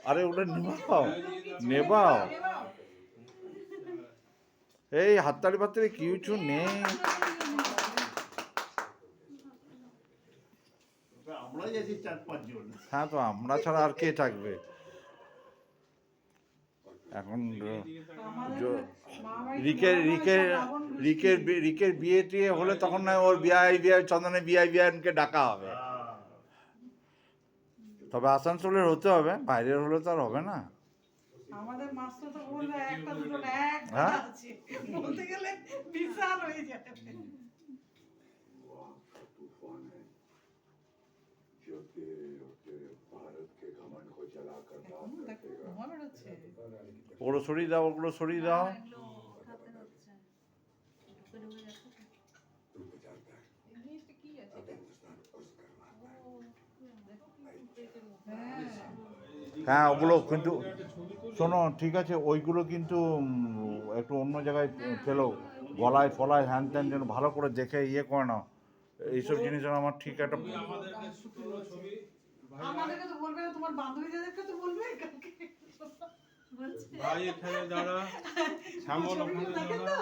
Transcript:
আরে ওটা নেবাও নেবাও, এই হাততালি ফাততালি কিছু নেই। আমরাই আছি 4-5 জন। হ্যাঁ, তো আমরা ছাড়া আর কে থাকবে এখন? রিকের বিয়ে টিয়ে হলে তখন না ওর বিআই চন্দনের বিআইকে ডাকা হবে। তবে আসানসোলের হতে হবে, বাইরের হলে তো আর হবে না। আমাদের মাস্টার তো বললে একটা দুটো না, একটা হ্যাঁ? আছে বলতে গেলে বিশাল হয়ে যাবে। এখন দেখো ধোঁয়া বেরোচ্ছে। ওগুলো সরিয়ে দাও, ওগুলো সরিয়ে দাও। এগুলো খাতে হচ্ছে ঢুকে ঢুকে যাচ্ছে তো। এই জিনিসটা কি আছে এটা? ও, দেখো কি পেটের মধ্যে। হ্যাঁ, ওগুলো কিন্তু শোনো, ঠিক আছে, ওইগুলো কিন্তু একটু অন্য জায়গায় ফেলো, গলায় ফলায় হ্যান ত্যান, যেন ভালো করে দেখে ইয়ে করে নাও। এইসব জিনিস যেন আমার ঠিক একটা আমাদেরকে তো বলবে না, তোমার বান্ধবীদেরকে তো বলবে কালকে। বলছে ভাই এখানে দাঁড়া, শ্যামল ওখানে দাঁড়া।